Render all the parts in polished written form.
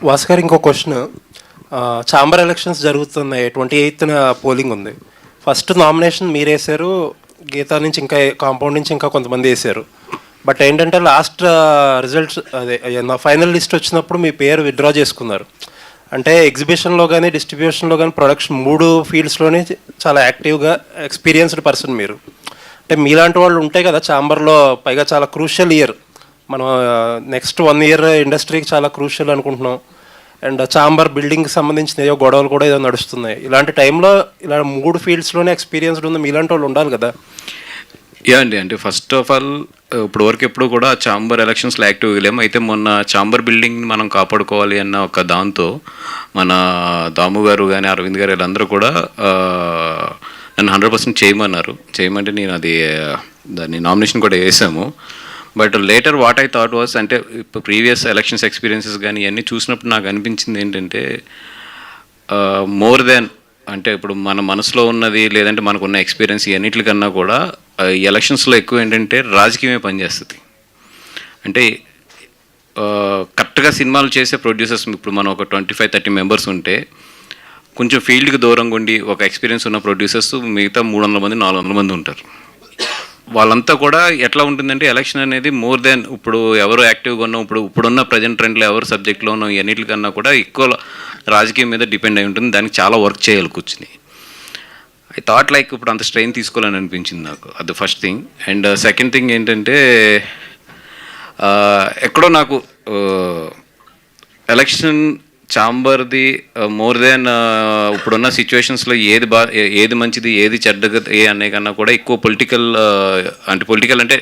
వాస్కర్ ఇంకో question. Chamber elections జరుగుతున్నాయి, 28న polling ఉంది. ఫస్ట్ నామినేషన్ మీరు వేశారు, గీతా నుంచి ఇంకా కాంపౌండ్ నుంచి ఇంకా కొంతమంది వేశారు. బట్ ఏంటంటే లాస్ట్ రిజల్ట్స్ అదే ఫైనల్ లిస్ట్ వచ్చినప్పుడు మీ పేరు విత్డ్రా చేసుకున్నారు. అంటే ఎగ్జిబిషన్లో కానీ డిస్ట్రిబ్యూషన్లో కానీ ప్రొడక్షన్ 3 ఫీల్డ్స్లోనే చాలా యాక్టివ్గా ఎక్స్పీరియన్స్డ్ పర్సన్ మీరు. అంటే మీలాంటి వాళ్ళు ఉంటాయి కదా ఛాంబర్లో, పైగా చాలా క్రూషియల్ ఇయర్, మనం నెక్స్ట్ 1 ఇయర్ ఇండస్ట్రీకి చాలా క్రూషియల్ అనుకుంటున్నాం. అండ్ ఛాంబర్ బిల్డింగ్కి సంబంధించిన ఏదో గొడవలు కూడా ఏదో నడుస్తున్నాయి. ఇలాంటి టైంలో ఇలా 3 ఫీల్డ్స్లోనే ఎక్స్పీరియన్స్డ్ ఉంది మీలాంటి వాళ్ళు ఉండాలి కదా. యా అండి, అంటే ఫస్ట్ ఆఫ్ ఆల్ ఇప్పుడు వరకు ఎప్పుడు కూడా ఛాంబర్ ఎలక్షన్స్లో యాక్టివ్గా లేము. అయితే మొన్న ఛాంబర్ బిల్డింగ్ని మనం కాపాడుకోవాలి అన్న ఒక దాంతో మన దాము గారు కానీ అరవింద్ గారు వీళ్ళందరూ కూడా నన్ను 100% చేయమంటే నేను దాన్ని నామినేషన్ కూడా వేసాము. But later what I thought was, అంటే ఇప్పుడు ప్రీవియస్ ఎలక్షన్స్ ఎక్స్పీరియన్సెస్ కానీ ఇవన్నీ చూసినప్పుడు నాకు అనిపించింది ఏంటంటే మోర్ దెన్ అంటే ఇప్పుడు మన మనసులో ఉన్నది లేదంటే మనకున్న ఎక్స్పీరియన్స్ ఇవన్నిటికన్నా కూడా ఈ ఎలక్షన్స్లో ఎక్కువ ఏంటంటే రాజకీయమే పనిచేస్తుంది. అంటే కరెక్ట్గా సినిమాలు చేసే ప్రొడ్యూసర్స్ ఇప్పుడు మనం ఒక 25-30 మెంబర్స్ ఉంటే కొంచెం ఫీల్డ్కి దూరంగా ఉండి ఒక ఎక్స్పీరియన్స్ ఉన్న ప్రొడ్యూసర్స్ మిగతా 300 మంది 400 మంది ఉంటారు. వాళ్ళంతా కూడా ఎట్లా ఉంటుందంటే ఎలక్షన్ అనేది మోర్ దెన్ ఇప్పుడు ఎవరు యాక్టివ్గా ఉన్నాం, ఇప్పుడున్న ప్రజెంట్ ట్రెండ్లో ఎవరు సబ్జెక్ట్లో ఉన్నాం ఇవన్నిటికన్నా కూడా ఎక్కువ రాజకీయం మీద డిపెండ్ అయి ఉంటుంది. దానికి చాలా వర్క్ చేయాలి కూర్చుని. ఐ థాట్ లైక్ ఇప్పుడు అంత స్ట్రెయిన్ తీసుకోవాలని అనిపించింది నాకు. అది first thing. And second thing ఏంటంటే ఎక్కడో నాకు ఎలక్షన్ ఛాంబర్ది మోర్ దెన్ ఇప్పుడున్న సిచ్యువేషన్స్లో ఏది మంచిది ఏది చెడ్డగా అనే కన్నా కూడా ఎక్కువ పొలిటికల్ అంటే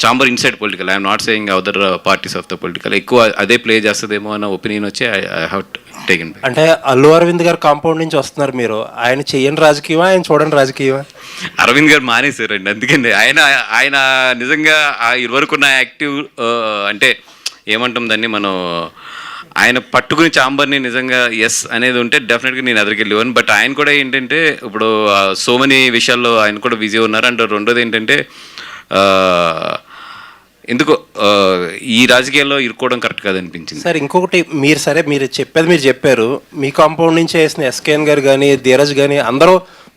chamber inside political, I'm not saying other parties of the political, ఎక్కువ అదే ప్లే చేస్తుందేమో అన్న ఒపీనియన్ వచ్చి ఐ హ్యావ్ టేకెన్. అంటే అల్లు అరవింద్ గారు కాంపౌండ్ నుంచి వస్తున్నారు మీరు, ఆయన చెయ్యని రాజకీయమా ఆయన చూడండి రాజకీయమా? అరవింద్ గారు మానేశారండి, అందుకని ఆయన నిజంగా ఇదివరకు ఉన్న యాక్టివ్ అంటే ఏమంటాం దాన్ని మనం, ఆయన పట్టుకుని ఛాంబర్ని నిజంగా ఎస్ అనేది ఉంటే డెఫినెట్గా నేను ఎదురుకెళ్ళేవాను. బట్ ఆయన కూడా ఏంటంటే ఇప్పుడు సో మెనీ విషయాల్లో ఆయన కూడా బిజీ ఉన్నారు. అండ్ రెండోది ఏంటంటే ఎందుకో ఈ రాజకీయాల్లో ఇరుక్కోవడం కరెక్ట్ కాదనిపించింది. సార్ ఇంకొకటి, మీరు చెప్పారు, మీ కాంపౌండ్ నుంచి వేసిన ఎస్కేఎన్ గారు కానీ ధీరజ్ కానీ అందరూ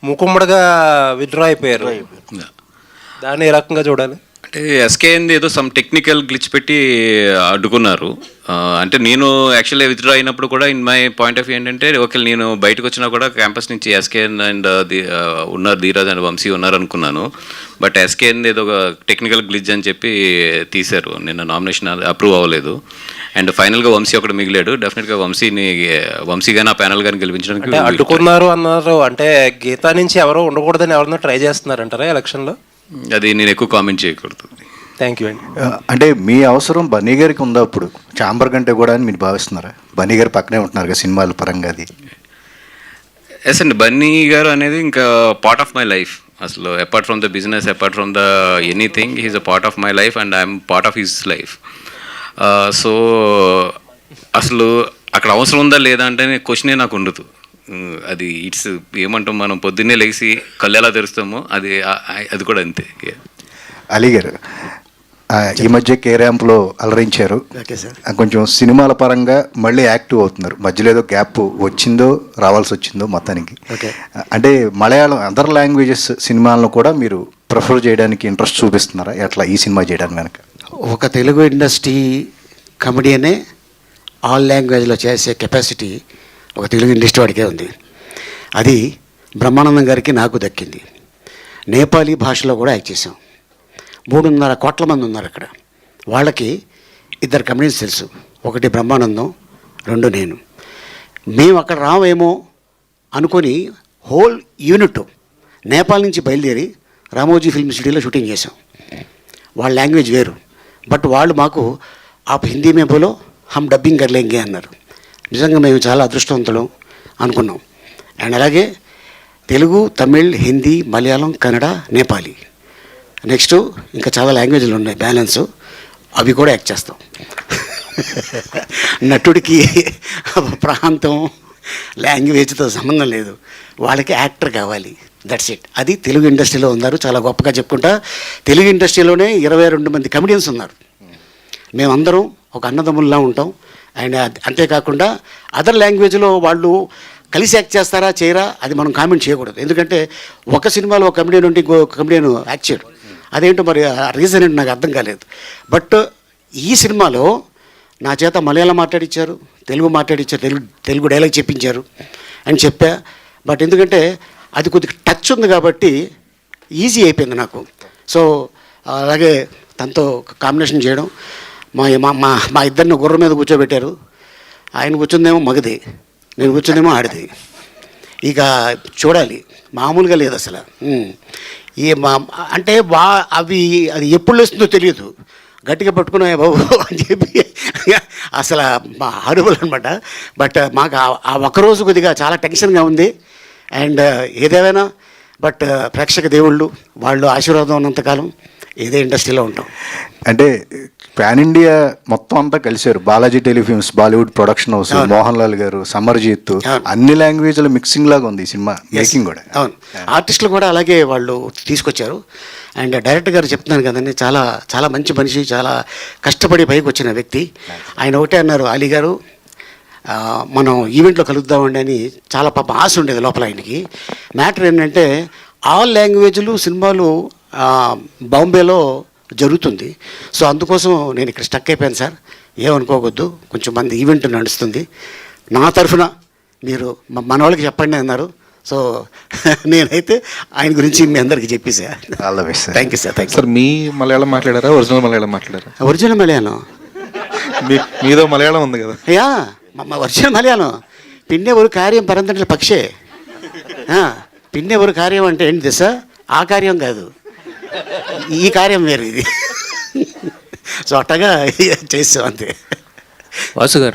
మూకుమ్మడిగా విత్డ్రా అయిపోయారు. దాన్ని ఏ రకంగా చూడాలి? అంటే ఎస్కేఎన్ ఏదో సమ్ టెక్నికల్ గ్లిచ్ పెట్టి అడ్డుకున్నారు. అంటే నేను యాక్చువల్లీ విత్డ్రా అయినప్పుడు కూడా in my point of view ఏంటంటే ఓకే నేను బయటకు వచ్చినా కూడా క్యాంపస్ నుంచి ఎస్కేఎన్ అండ్ ఉన్నారు ధీరజ్ అండ్ వంశీ ఉన్నారు అనుకున్నాను. బట్ ఎస్కేఎన్ ఏదో ఒక టెక్నికల్ గ్లిచ్ అని చెప్పి తీశారు. నిన్న నామినేషన్ అప్రూవ్ అవ్వలేదు. అండ్ ఫైనల్గా వంశీ ఒకటి మిగిలాడు. డెఫినెట్గా వంశీ కానీ ఆ ప్యానల్ కానీ గెలిపించడానికి అడ్డుకున్నారు అన్నారు. అంటే గీతా నుంచి ఎవరో ఉండకూడదని ఎవరన్నా ట్రై చేస్తున్నారంటారా ఎలక్షన్లో? అది నేను ఎక్కువ కామెంట్ చేయకూడదు. థ్యాంక్ యూ అండి. అంటే మీ అవసరం బన్నీ గారికి ఉందా అప్పుడు ఛాంబర్ కంటే కూడా అని మీరు భావిస్తున్నారా? బన్నీ గారు పక్కనే ఉంటున్నారు కదా సినిమాల పరంగా. అది ఎస్ అండి, బన్నీ గారు అనేది ఇంకా పార్ట్ ఆఫ్ మై లైఫ్. అసలు apart from the business, apart from the anything, he's a part of my life and I'm part of his life. So అసలు అక్కడ అవసరం ఉందా లేదా అంటే క్వశ్చనే నాకు ఉండదు. అది ఇట్స్ ఏమంటాం, మనం పొద్దున్నే లేచి కళ్ళు ఎలా తెరుస్తామో అది కూడా అంతే. అలీ గారు ఈ మధ్య కే ర్యాంప్లో అలరించారు, కొంచెం సినిమాల పరంగా మళ్ళీ యాక్టివ్ అవుతున్నారు. మధ్యలో ఏదో గ్యాప్ వచ్చిందో రావాల్సి వచ్చిందో మొత్తానికి. అంటే మలయాళం అదర్ లాంగ్వేజెస్ సినిమాలను కూడా మీరు ప్రిఫర్ చేయడానికి ఇంట్రెస్ట్ చూపిస్తున్నారా ఎట్లా ఈ సినిమా చేయడానికి వెనక? ఒక తెలుగు ఇండస్ట్రీ కమెడియనే ఆల్ లాంగ్వేజ్లో చేసే కెపాసిటీ ఒక తెలుగు ఇండస్ట్రీ వాడికే ఉంది. అది బ్రహ్మానందం గారికి నాకు దక్కింది. నేపాలీ భాషలో కూడా యాక్ట్ చేసాం. 3.5 కోట్ల మంది ఉన్నారు అక్కడ. వాళ్ళకి 2 కమెడియన్స్ తెలుసు, ఒకటి బ్రహ్మానందం, 2 నేను. మేము అక్కడ రావేమో అనుకొని హోల్ యూనిట్ నేపాల్ నుంచి బయలుదేరి రామోజీ ఫిల్మ్ సిటీలో షూటింగ్ చేసాం. వాళ్ళ లాంగ్వేజ్ వేరు, బట్ వాళ్ళు మాకు ఆ హిందీ మే బోలో హమ్ డబ్బింగ్ కర్లేంగే అన్నారు. నిజంగా మేము చాలా అదృష్టవంతులం అనుకున్నాం. అండ్ అలాగే తెలుగు, తమిళ్, హిందీ, మలయాళం, కన్నడ, నేపాలీ, నెక్స్ట్ ఇంకా చాలా లాంగ్వేజ్లు ఉన్నాయి బ్యాలెన్స్, అవి కూడా యాక్ట్ చేస్తాం. నటుడికి ప్రాంతం లాంగ్వేజ్తో సంబంధం లేదు, వాళ్ళకి యాక్టర్ కావాలి, దట్స్ ఇట్. అది తెలుగు ఇండస్ట్రీలో ఉన్నారు. చాలా గొప్పగా చెప్పుకుంటా, తెలుగు ఇండస్ట్రీలోనే 22 మంది కమెడియన్స్ ఉన్నారు. మేమందరం ఒక అన్నదమ్ముల్లా ఉంటాం. అండ్ అంతేకాకుండా అదర్ లాంగ్వేజ్లో వాళ్ళు కలిసి యాక్ట్ చేస్తారా చేయరా అది మనం కామెంట్ చేయకూడదు. ఎందుకంటే ఒక సినిమాలో ఒక కమెడియన్ ఉంటే ఇంకో కమెడియన్ యాక్ట్ చేయడు. అదేంటో మరి ఆ రీజన్ ఏంటో నాకు అర్థం కాలేదు. బట్ ఈ సినిమాలో నా చేత మలయాళం మాట్లాడించారు, తెలుగు మాట్లాడించారు, తెలుగు డైలాగ్ చెప్పించారు అని చెప్పా. బట్ ఎందుకంటే అది కొద్దిగా టచ్ ఉంది కాబట్టి ఈజీ అయిపోయింది నాకు. సో అలాగే తనతో కాంబినేషన్ చేయడం, మా ఇద్దరిని గుర్రం మీద కూర్చోబెట్టారు. ఆయన కూర్చుందేమో మగది, నేను కూర్చుందేమో ఆడిది. ఇక చూడాలి, మామూలుగా లేదు అసలు. అంటే అది ఎప్పుడు వస్తుందో తెలియదు, గట్టిగా పట్టుకున్నా బాబు అని చెప్పి అసలు మా హారబుల్ అనమాట. బట్ మాకు ఆ ఒక్కరోజు కొద్దిగా చాలా టెన్షన్గా ఉంది. అండ్ ఏదేమైనా బట్ ప్రేక్షక దేవుళ్ళు వాళ్ళు ఆశీర్వాదం ఉన్నంతకాలం ఇదే ఇండస్ట్రీలో ఉంటాం. అంటే పాన్ ఇండియా మొత్తం అంతా కలిశారు. Balaji telefilms, Bollywood production house, Mohan Lal గారు, సమర్జిత్, అన్ని లాంగ్వేజ్ల మిక్సింగ్ లాగా ఉంది ఈ సినిమా మేకింగ్ కూడా. అవును, ఆర్టిస్టులు కూడా అలాగే వాళ్ళు తీసుకొచ్చారు. అండ్ డైరెక్టర్ గారు చెప్తున్నాను కదండి, చాలా చాలా మంచి మనిషి, చాలా కష్టపడి పైకి వచ్చిన వ్యక్తి. ఆయన ఒకటే అన్నారు, అలీ గారు మనం ఈవెంట్లో కలుద్దామండి అని. చాలా పాప ఆశ ఉండేది లోపల ఆయనకి. మ్యాటర్ ఏంటంటే ఆల్ లాంగ్వేజ్లు సినిమాలు బాంబేలో జరుగుతుంది. సో అందుకోసం నేను ఇక్కడ స్టక్ అయిపోయాను సార్, ఏమనుకోవద్దు, కొంచెం మంది ఈవెంట్ నడుస్తుంది, నా తరఫున మీరు మన వాళ్ళకి చెప్పండి అన్నారు. సో నేనైతే ఆయన గురించి మీ అందరికీ చెప్పేసా. All the best. Thank you sir. Thank you sir. మీ మలయాళం మాట్లాడారా, ఒరిజినల్ మలయాళం మాట్లాడారా? ఒరిజినల్ మలయాళం. మీదో మలయాళం ఉంది కదా? Yeah, original Malayalam. పిన్నే ఒక కార్యం పరంతంటే పక్షే. పిన్నే ఒక కార్యం అంటే ఏంటి తెలుసా? ఆ కార్యం కాదు, ఈ కార్యం వేరు ఇది. సో అట్టగా చేస్తాం అంతే. వాసు గారు